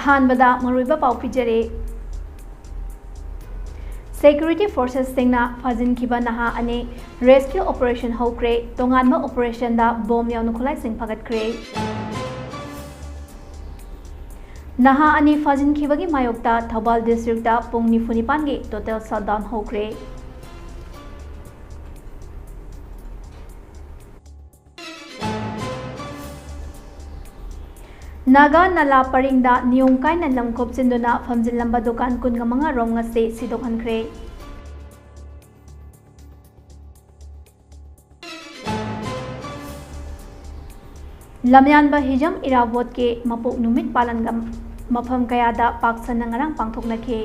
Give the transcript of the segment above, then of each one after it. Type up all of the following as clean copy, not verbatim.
अहानबदा मरुइबा पाउ पिजरे Security forces singna fazin kiba naha ane rescue operation hokre tonganma operation da bomb yaunu khulai sing phagat kre naha ani fazin kiba gi mayokta Thobal district da pung nifunipan gi total shutdown hokre Naga nala paringda niyong kai na lamkop sinduna famjin lamba dukan kun nga mga rom nga se sidokhan kre Lamyan ba hijam irawot ke mapok numit palan gam mafam kaya da paksan na ngarang pangthok na ke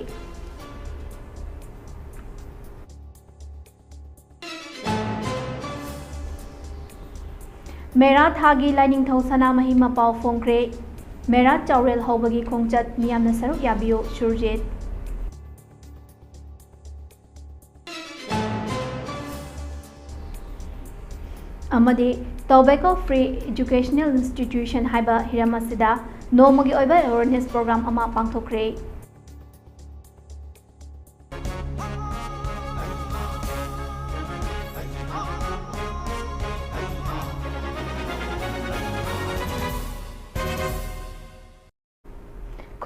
Mera thagi lining thau sana mahi mapau fongkre Mera chaurel hobagi khongchat miyamna saruk yabiyo surjet Amade tobacco free educational institution haiba hiramasida nomagi oiba awareness program ama pangthokre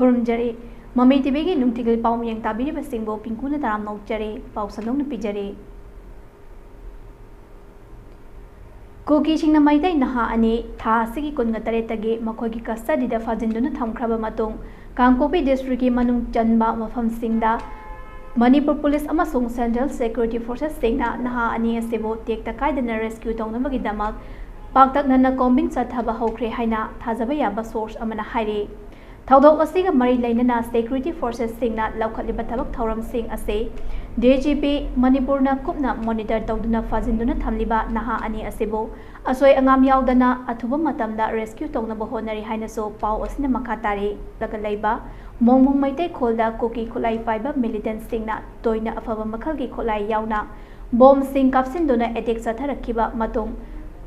Kurumjare Mami TV nungtigil paum yang tabiri basingbo PINGKU na taram naukjare pau sanong na pijare Koki singna maitay naha ani tha sigi kun nga taretagi makhogi custody da fajinduna thamkraba matung Kangkopi district ki manung chanba mafam singda Manipur police amasung central security forces singna naha ani asebo tekta kaidana rescue tongnamagi damak paktak nana combing chathaba hokre haina thajaba yaba source amana haire Thaudok asiga mari lainana security forces singna laukhatliba thabak thauram sing ase DGP Manipur na kupna monitor tawduna fajinduna thamliba naha ani asebo asoi angam yaudana athuba matamda rescue tongnaba honari haina so pau asina makhatari lagalaiba mongmong maitai kholda koki khulai paiba militant singna toina afaba makhalgi kholai yauna bomb sing kapsinduna attack satharakhiba matung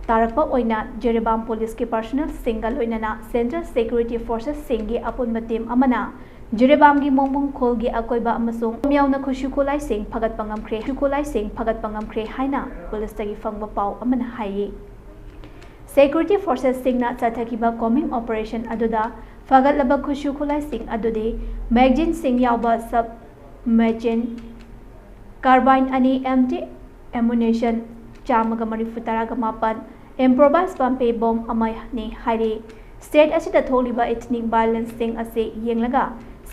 Tarakpa oina Jerebam police ki personal single oinana Central Security Forces singi apunba team amana Jerebam gi mongbong khol gi akoiba amasung miyauna khushu kolai sing phagat pangam kre haina police tagi fangba pau amana hayi Security Forces singna chathakiba combing operation aduda fagat laba khushu kolai sing adude magazine sing yauba sub machine carbine ani empty ammunition Chamaga marifutaraga mapan improvised pampe bomb amay ni hairi state asida tholiba ethnic violence sing ase yenglaga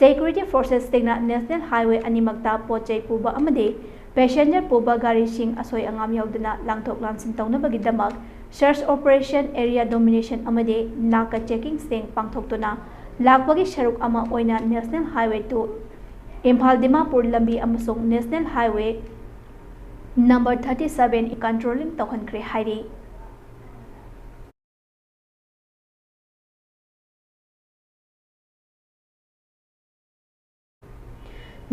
security forces singna national highway animakta pochai puba amade passenger puba gari sing asoi angam yaudana langthok lansin tawnabagi damak search operation area domination amade naka checking sing pangthoktuna lakbagi sharuk ama oina national highway to Imphal Dimapur lambi amasung national highway Number 37 controlling Tohan Kre Hairi.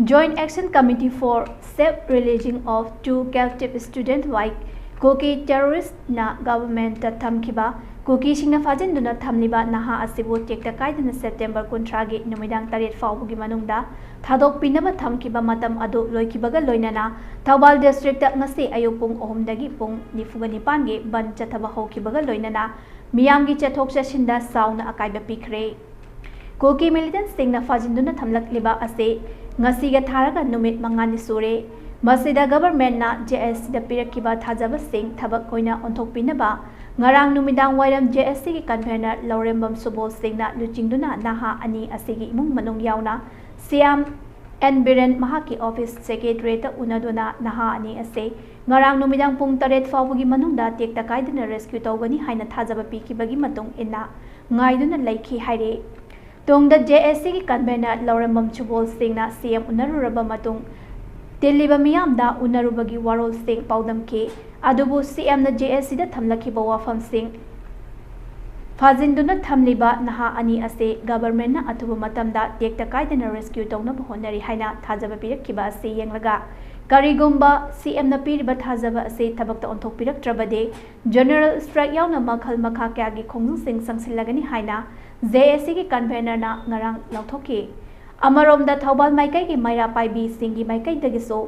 Joint Action Committee for Safe Releasing of 2 captive students like Koki terrorist na government thamkiba Koki singna fajinduna thamliba naha asibu tekta kaidana September 13 numidang taret fawbugi manungda Thadok pinaba thamkiba matam adu loikibaga loinana Thobal district ngasi ayuk pung ohumdagi pung nifugani gi ban chathaba hokibaga loinana miyamgi chathok chasinda sauna akaiba pikre Koki militant singna fajinduna thamlakliba ase ngasi ga tharaga numit mangani sure Masida government na JSC da pirakiba thajaba sing thabak koina onthok pinaba ngarang numidang wairam JSC ki convener Laurembam Subol singna luchingduna naha ani asigi imung manung yauna Siam N Biren mahaki office secretary ta unaduna naha ani ase ngarang numidang pung taret fawbugi manungda tekta kaiduna rescue tawgani haina thajaba pikibagi matung inna ngaiduna laiki haire tongda JSC ki convener Laurembam Subol singna CM unaruraba matung Tiliba miyamda unarubagi warol sing paudam ke adubu CM na JSC da thamlakiba wafam sing fajinduna thamliba naha ani ase government na athuba matamda tekta kaidana rescue tawna honari haina thajaba pirakiba ase yenglaga karigumba CM na piriba thajaba ase thabakta onthok pirak trabade general strike yauna makhal makha kya gi khongjung sing sangsilagani haina JSC की कन्वेनरना ngarang lauthokki अमरोमदा Thoubal माइकई की मैरा पाइबी सिंगी माइकई दगिसो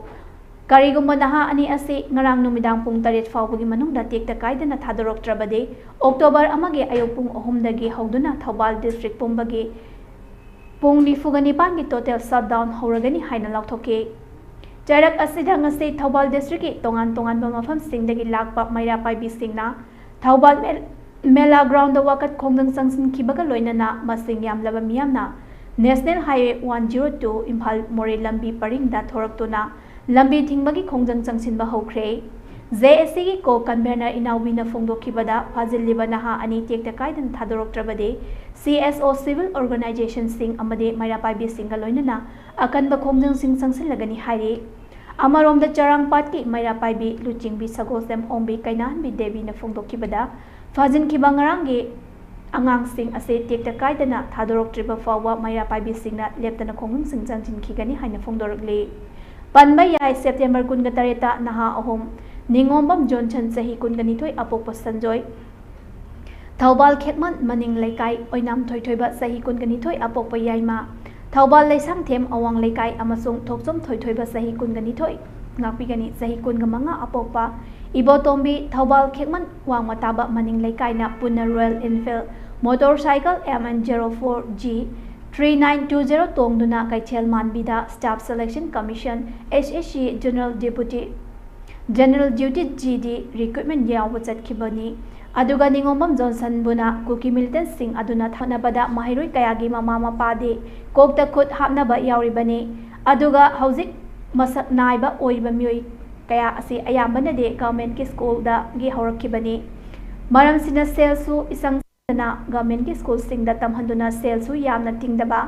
करिगुम्बा नहा अनि असे ngarang नुमिदांग पुंग 8 फाउबगी मनुंगदा टेक्ता कायदना थादोरक्त्रबदे October अमगे अयुक पुंग 3 दगी हौदुना Thoubal district पुंबगे पुंग 94 की total shutdown हौरगनी हाइना लाउथोके चरक असिदा ngase Thoubal district की तोंगान तोंगान मफम सिंगदगी लाकपा मैरा पाइबी सिंगना थौबाल मेला ground वाकत खोंगदंग संगसिन खिबगा लोइनना मसिंग यामलबा मियामना national highway 102 Imphal मोरे लंबी परिंगदा थोरक्तोना लंबी थिंगबगी खोंगदंग संगसिनबा हौख्रे JSC की को कन्वेनर इनाउबीना फोंदोखिबदा फाजिलिबा नहा अनि टेक्ता कायदन थादोरक्त्रबदे CSO सिविल ऑर्गेनाइजेशन सिंग अमदे मैरा पाइबी सिंगा लोइनना अकनबा खोंगदंग सिंग संगसिनलगनी हाइरे अमरोमदा चरांगपाट की मैरा पाइबी लुचिंगबी सगोसेम ओंबी कैनानबी Devina फोंदोखिबदा फाजिनखिबा ngarangge angang sing ase tekta kaidana thadoroktriba fawa मैरा पाइबी सिंगना लेप्तना खोंगदंग सिंग संगसिनखिगनी हाइना फोंदोरकले पनबा याय सेप्टेम्बर 28 नहा अहोम निंगोंबम जोनसन सही 22 अपोप संजोय थौबाल खेकमन मनिंग लेकाई ओइनाम थोइथोइबा सही 22 अपोप याइमा थौबाल लेसांग थेम अवांग लेकाई अमसुंग थोकसोम थोइथोइबा सही 22 ngakpigani सही 15 अपोपा इबोतोंबी थौबाल खेकमन वांग ताबा मनिंग लेकाइना पुना रॉयल एनफील्ड मोटरसाइकिल MN04G 3920 तोंगदुना कैथेल मानबीदा staff selection commission SSC general duty GD recruitment याव चटखिबनी अदुगा निंगोंबम जॉनसन बुना कुकी मिलिटेंट सिंह अदुना थानबदा माहिरोई कयागी ममा मपादे कोकता खुद हापनबा यावरिबने अदुगा हौजिक मसक नाइबा ओइबा मियोई कया असे अयामबनदे गवर्नमेंट की स्कूल दा गे हौरखिबने मरमसिना सेल्सु इसंग गवर्नमेंट की स्कूल सिंग दा तमहंदुना सेल्सु यामना तिंगदबा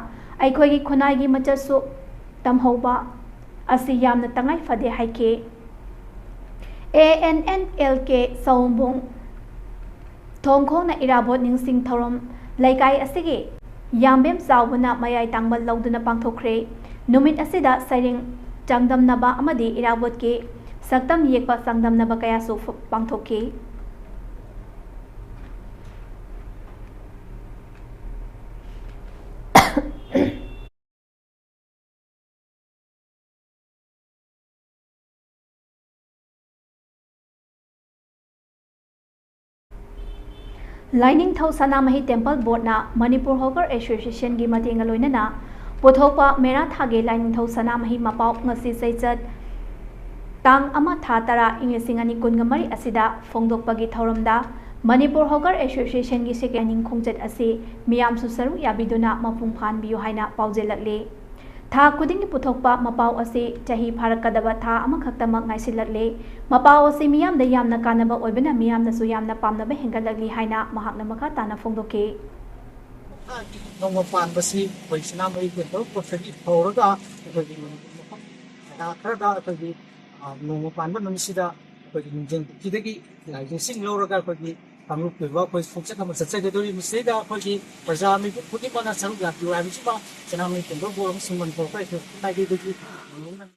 अइखोगी खुनाइगी मचसु तमहौबा असे यामना तंगाई फदे हाइके ANNLK सौंबुंग थोंखोंना इराबोट निंगसिंग थौरम लैकाई असिगे यामबेम चावना मयाई तांगबल लौदुना पांथोख्रे नुमित असिदा सरिंग चांगदमनबा अमदि इराबोट के सक्तम येकपा चांगदमनबा कयासु पांथोखे लाइनिंग थौ सनामही टेम्पल बोर्डना मणिपुर हॉकर एसोसिएशन की मतेंग लोइनना पोथोपा मेरा थागे लाइनिंग थौ सनामही मपाव ngasi सैचत तांग अमा था तरा इंगसिंगनी कुनगमरी असिदा फोंदोकपगी थौरमदा मणिपुर हॉकर एसोसिएशन की सेकेनिंग खोंगचत असे मियामसु सरू याबिदुना मपुंग फानबियो हाइना पाउजेलकले था कुदिंग पुथोकपा मपाव असे चाही फारकदबा था अमखक्तमक ngaisilakle मपाव असे मियाम द यामना कानबा ओइबना मियाम नसु यामना पामनबा हेंगलकली हाइना महाकना मखा ताना फोंदोके नोंग पानबसी पैसना मै केंद्र प्रोफेट फौरगा अखोगी मफम खरदा अखोगी नोंग पानबा नमिसिदा अखोगी निजें किदगी लाइसेंसिंग लौरगा अखोगी कांगरूप पेबा कोई फुक्से कम सच्चगदोरी मिसेदा अखोगी प्रजामी पुति मना सरुग लापियो आबिसमा सनामी केंद्र बोरम सुमन फोका नागी दगी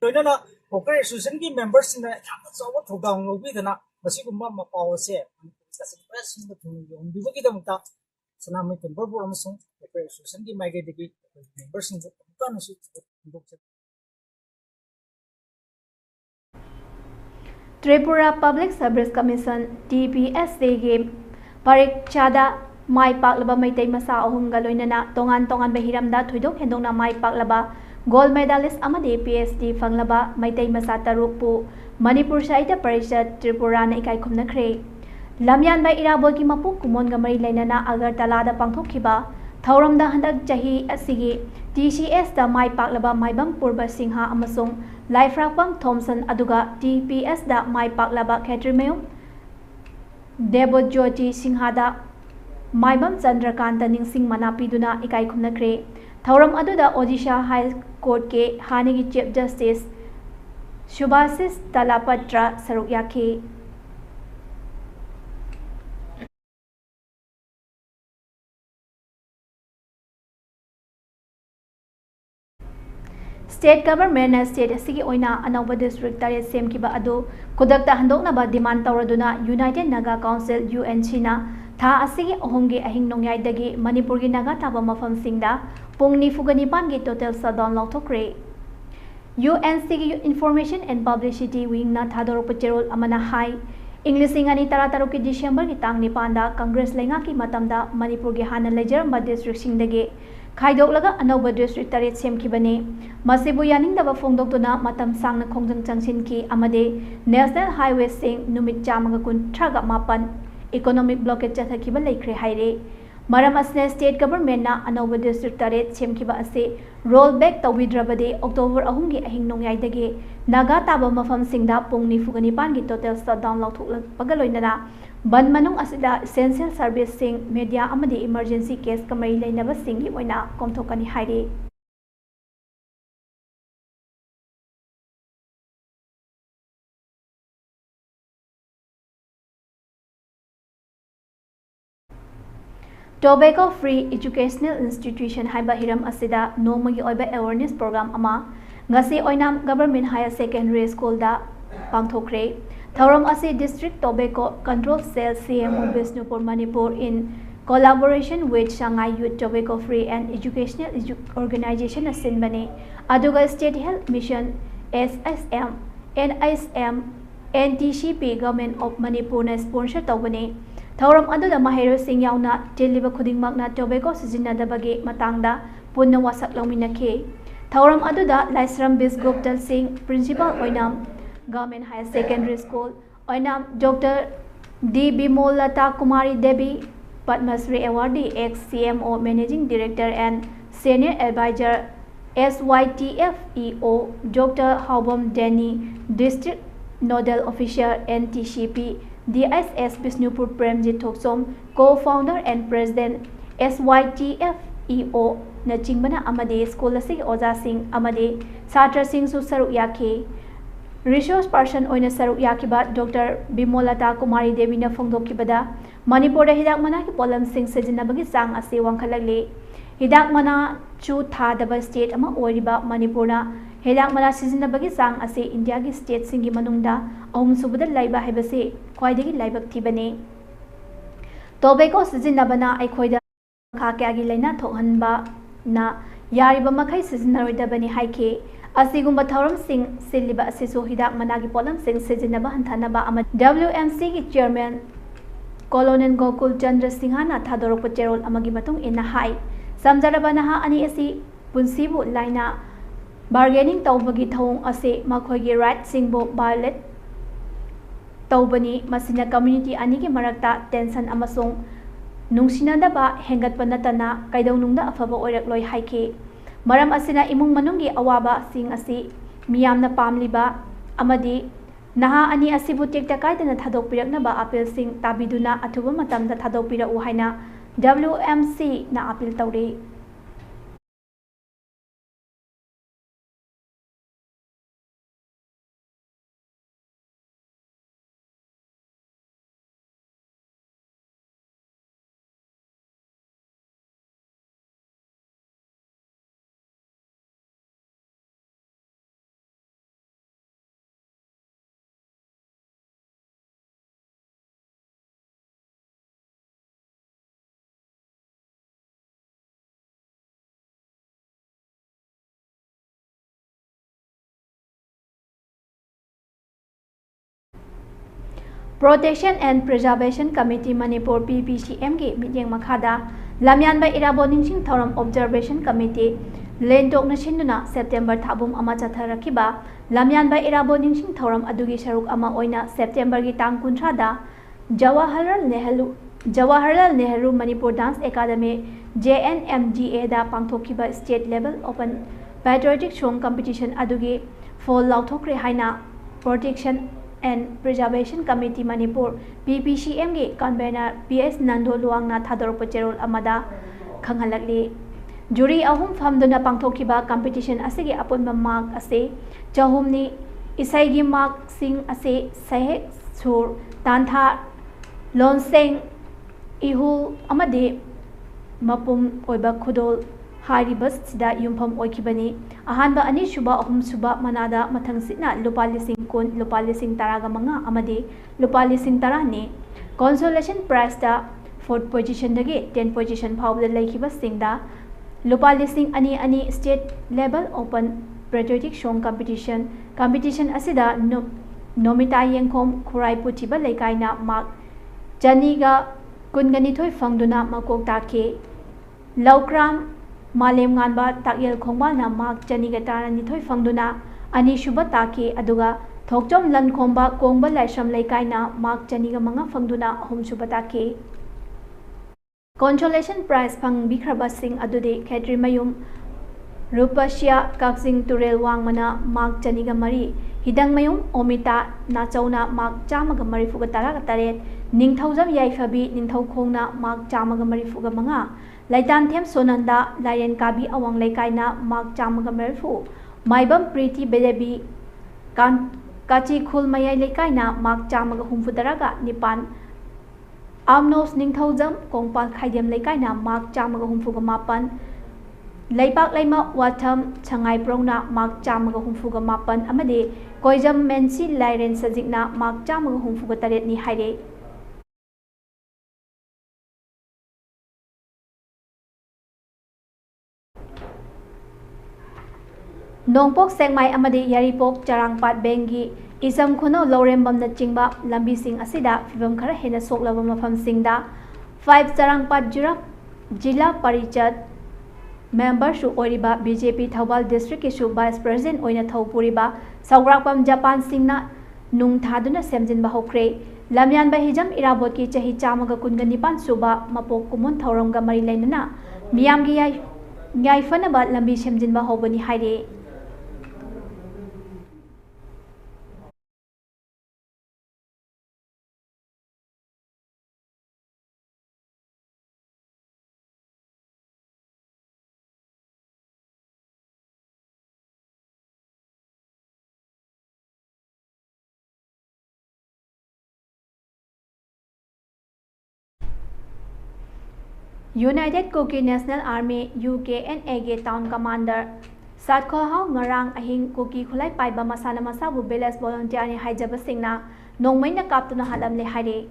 तोइना हॉकर एसोसिएशन की मेंबर्स ने याम चाव थोगांग लोबिदना मसिगुम्बा मपावसे प्रेस थुंगबिबगी दमता सनामी केंद्र बोरम सुम हॉकर एसोसिएशन की माइगे दगी मेंबर्स ने कानसु Tripura public service commission TPSC के परीक्षादा माई पाकलबा मैतै मसा अहुमगा लोइनना तोंगान तोंगान बहिरमदा थुइदोक हेंदोंना माई पाकलबा गोल्ड मेडलिस्ट अमदे PhD फंगलबा मैतै मसा तरुकपु मणिपुर साहित्य परिषद त्रिपुरा ने इकाई खुमनखरे लमयानबा इराबोगी मपु कुमोनगा मरी लेनना अगरतलादा पांथोखिबा थौरमदा हंदक चाही असिगी TCS दा माई पाकलबा माइबम पूर्व सिंहा अमसोंग लाइफ्रापम थॉमसन अदुगा TPS दा माई पाकलबा खेत्रिमयम देवज्योति सिंहादा माइबम चंद्रकांत निंगसिंग मनापीदुना इकाई खुमनखरे थौरम अदुदा ओडिशा हाई कोर्ट के हानिगी चीफ जस्टिस सुभाषिस तलापत्रा सरुक याखे स्टेट गवर्नमेंट स्टेट असिगी ओइना अनौब डिस्ट्रिक्ट 8 सेमकिबा अदु खुदक्ता हंदोकनबा डिमांड तौरदुना यूनाइटेड नागा काउंसिल UNC ना tha asigi ahumgi ahing nongyai Manipuri naga taba mafamsingda pung nifugani gi total shutdown lauthokre UNC Information and Publicity Wing na thadorok pacherol amana hai Englishing ani tara ki December ki tang nipanda Congress lenga ki matamda Manipur gi hana lejaramba district singdagi khaidok anauba district taret semkibane masibu yaning daba phongdoktuna matam sangna khongjang changsin ki amade National Highway sing numit chamaga kun thraga mapan economic blockage chathakiba leikre haire maram asne state government na anauba district taret semkiba ase roll back tawbidrabade October 3 gi ahing nongyai dagi naga taba mafam singda pung nifugani pan gi total shutdown lauthokpaga loinana ban manung asida essential service sing media amadi emergency case kamai leinaba singi oina komthokani haire Tobacco Free Educational Institution haiba hiram asida nomagi oiba awareness program ama ngasi oinam government higher secondary school da pangthokre thauram ase district tobacco control cell CMO Bisnupur Manipur in collaboration with Shanghai Youth Tobacco Free and Educational Organization asinbane aduga state health mission SSM NISM NTCP government of Manipur na sponsor tawbane Thauram aduda mahero sing yauna teliba khudingmakna tobacco sizinadabagi matangda punna wasak lauminakhe Thauram aduda Laisram Bisguptal Singh principal oinam government higher secondary school oinam Dr. D Bimolata Kumari Devi Padmasri awardee ex CMO managing director and senior advisor SYTFEO Dr. Haubam Denny district nodal officer NTCP DSS Bisnupur Premjit Thoksom, co-founder and president SYTFEO na chingbana amade school asig oja sing amade satra sing su saruk yakhe resource person oina saruk yakiba Dr. Bimolata Kumari Devi na phongdokibada Manipur da hidak mana ki polam sing sejinabagi sang ase wangkhalagle hidak mana chu thadaba state ama oiriba Manipur na hidak mana sejinabagi sang ase India gi state singi manungda ahum subada laiba haibase khwaidagi laibak thibane tobacco sejinabana aikhoida kha kyagi laina thokhanba na yariba makhai sejinaroidabani haike asigumba thauram sing siliba asisu hidak managi polam sing sejinaba hanthanaba ama WMC gi chairman Colonel Gokul Chandra Singhana thadorok pacherol amagi matung ina hai samjaraba naha ani asi punsibu laina bargaining tawbagi thawong ase makhoigi right singbo violate tawbani masina community ani gi marakta tension amasong nungsinadaba hengatpa natana kaidawnungda afaba oirak loi haike maram asina imung manunggi awaba sing asi miyamna pamliba amadi naha ani asibu tekta kaidana thadokpiraknaba appeal sing tabiduna athuba matamda thadokpirau haina WMC na appeal tawre Protection and Preservation Committee Manipur PPCM gi mityeng makhada lamyanba irabo ningsing thoram Observation Committee lendok na sinduna September thabum ama chatharakiba lamyanba irabo ningsing thoram adugi saruk ama oina September gi tang 13 da Jawaharlal Nehru Manipur Dance Academy JNMGA da pangthokiba state level open patriotic song competition adugi fall lauthokre haina Protection and Preservation Committee Manipur PPCM gi convener PS Nando Luangna thadorok pacherol amada khanghalakli jury ahum famduna pangthokiba competition asigi apunba mark ase chahumni isai gi mark sing ase sahe sur tantha lonseng ihu amade mapum oiba khudol haribas sida yumpham oikibani ahanba ani suba ahum suba manada mathang sina lupa lising kun lupa lising taraga manga amadi lupa lising tarani consolation prize da 4th position dagi 10th position phawda laikhiba singda lupa lising ani ani state level open patriotic song competition asida nomita yengkhom khurai puthiba leikaina mark janiga kunganithoi fangduna makok takhe laukram malem nganba takyel khongbalna mark janiga taranithoi fangduna ani shuba takhe aduga thokchom lan khomba kongba laisam leikaina mark janiga manga fangduna ahum shuba takhe consolation prize phang bikhraba sing adude khetri mayum Rupasia Kaksing Turel Wangmana Mark Janiga Mari Hidang Mayum Omita Nachauna Mark Chamaga Mari Fuga Taraga Taret Ning Thousand Yaifabi Ning Thau Khongna Mark Chamaga Mari Fuga Manga Laitan Them Sonanda Lion Kabi Awang Leikaina Mark Chamaga Mari Fu Maibam Priti Bedebi Kachi Khul Mayai Leikaina Mark Chamaga Humfudaraga Nipan Amnos Ning Thousand Kongpal Khaidem Leikaina Mark Chamaga Humfuga Mapan Laipak Laima Watam Changai Prona Mark Chamaga Humfuga Mapan Amade Koijam Mensi Lairen Sajikna Mark Chamaga Humfuga Taret Ni Haire Nongpok Sengmai Amade Yaripok Charangpat Bengi Isam Khono Lorembam na Chingba Lambi Sing Asida Fibam Khara Hena Soklaba Mafam Singda 5 Charangpat Jila Parichad Member Shu Oriba BJP Thawal District Issue Vice President Oina Thawpuriba Saugrakpam Japan Singna Nung Thaduna Semjinba Hokre Lamyan Bahijam Irabot ki Chahi Chamaga Kunganipan Suba Mapok Kumun Thauramga Mari Lainana Miyamgi Yai Fanaba Lambi Semjinba Hobani Haire United Kuki National Army UKNAG Town Commander Satkho Hau Ngarang Ahing Kuki Khulai Paiba Masana Masabu Belas Volunteer ni Haijaba Singna Nongmaina Kaptuna Halam le Haire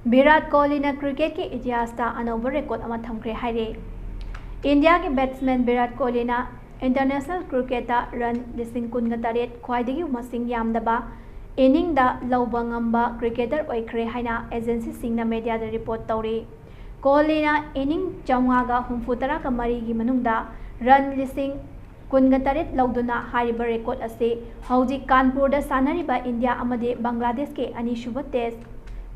Virat Kohli na cricket ki इतिहास ता अनोवर record अमा थमखरे हाइरे India के batsman Virat Kohli ना international cricket ता run लिसिंग कुन गतारेट ख्वाइदगी मसिंग यामदबा inning दा लौबा ngamba cricketer ओइखरे हाइना agency सिंगना media दा report तौरे Kohli ना इनिंग चौंगागा हुमफुतरा का मरी की मनुंगदा रन लिसिंग कुन गतारेट लौदुना हारिबा रिकॉर्ड असे हौजी कानपुर दा सानरिबा इंडिया अमदे बांग्लादेश के अनिशुब टेस्ट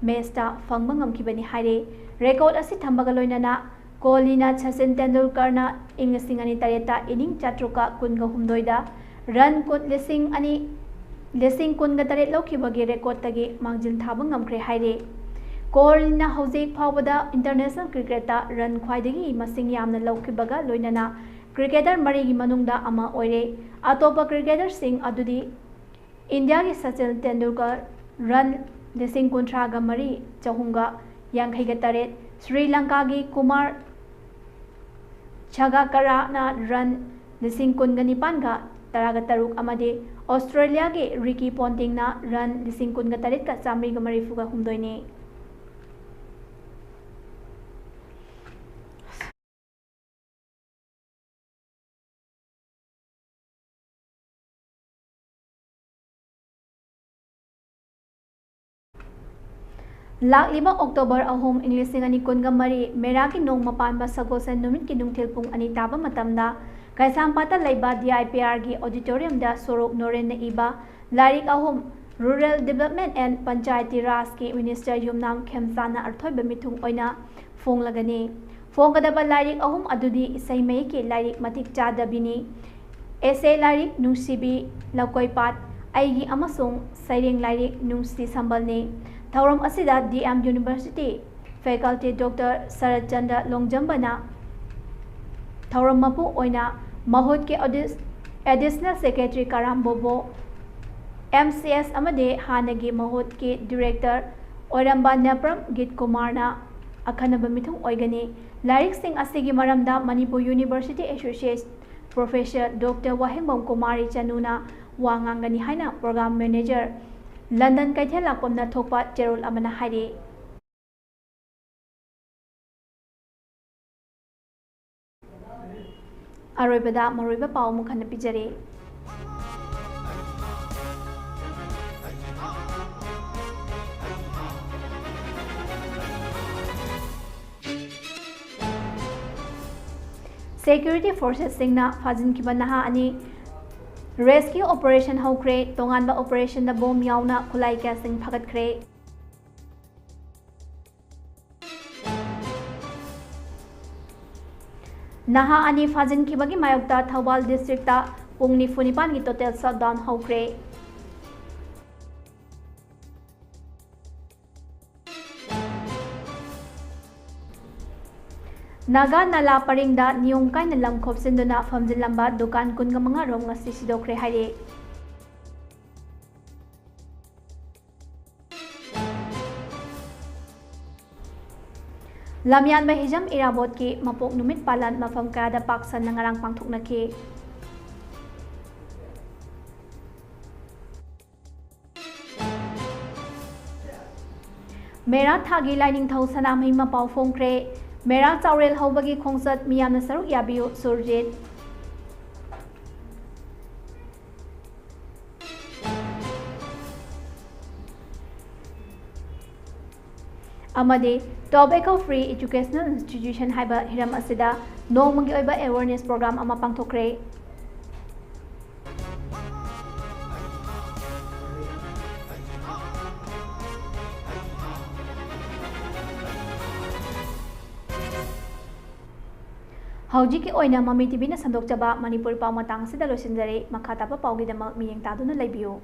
मैचता फंगबंगम किबनी हाइरे रेकॉर्ड असि थंबगा लोइनाना कोहलीना सचिन तेंदुलकरना इंग सिंगनी तरेता इनिंग चाट्रुका कुनगा हुमदोइदा रन कुन लिसिंग कुनगा तरेत लौखिबगी रेकॉर्ड तगे मांगजिन थाबा ngamkhre हाइरे कोहलीना हौजिक फावबदा इंटरनेशनल क्रिकेटा रन ख्वाइदगी मसिंग यामना लौखिबगा लोइनाना क्रिकेटर मरीगी मनुंगदा अमा ओइरे अतोपा क्रिकेटर सिंग अदुदी इंडिया की सचिन तेंदुलकर रन लिसिंग कुंथ्रागा मरी चहुंगा यांखैगा तरेत श्रीलंका की कुमार छगाकरा ना रन लिसिंग कुनगा निपानगा तरागा तरुक अमदे ऑस्ट्रेलिया के रिकी पोंटिंग ना रन लिसिंग कुनगा तरेत का चामरीगा मरीफुगा हुमदोइने लाखलिबा अक्टोबर अहोम इंग्लिश अनि कुनगा मरी मेरा की नोंग मपानबा सगोसन नुमित की नुंगथिल पुंग अनि ताबा मतमदा कैसामपाता लैबा DIPR की ऑडिटोरियम दा सोरोक नोरेन ने इबा लारिक अहोम रूरल डेवलपमेंट एंड पंचायती राज की मिनिस्टर युमनाम खेमसाना अर्थोइबा मिथुंग ओइना फोंगलगने फोंगदबा लारिक अहोम अदुदी इसैमय के लारिक मतिक चादबिनी एसे लारिक नुसिबी लकोइपात आइगी अमसोंग सैरेंग लारिक नुसी संबलने थौरम असिदा DM university Faculty Dr. Sarat Chandra Longjambana Thauram Mapu Oina Mahut ke Additional Secretary Karam Bobo MCS Amade Hanagi Mahut ke Director Oiramba Nepram Git Kumarna Akhanaba Mithung Oigani Larik Singh Asigi Maramda Manipur University Associate Professor Dr. Wahengbom Kumari Chanuna Wangangani Haina Program Manager London Kaithela Komna Thokpa Cherul Amana Hari Aroibada Moriba Pau Mukhana Pijari Security Forces Singna Fazin Kibanaha Ani Rescue Operation Hokre Tonganba Operation the Bomb Yauna Kulai Casting Pagat Kre Naha Ani Fazin Kibagi Mayokta Thawal District Pungni Funipan ki total shutdown Hokre Naga Nala Paringda Niyong Kai na Lam Khopsinduna Famjilamba Dukan Kunga Mga Rom nga Sisidokre Hari Lamyan Mahijam Irabot ki Mapok Numit Palan Mafam Kada Paksan ng Ngarang Pangthok na ki Mera Thagi Lining Thau Sanam Hima Pau Fongkre Mera Taurel Hobagi Kongsat Miyamna Saruk Yabiyo Surjit Amade Tobacco Free Educational Institution Haiba Hiram Asida Nongmagi Oiba Awareness Program Ama Pangthokre Haujiki Oina Mami TV na Sandok Jaba Manipuri Pau Matang Sida Losinjari Makata Pa Pau Gidamak Miyeng Taduna Laibiyo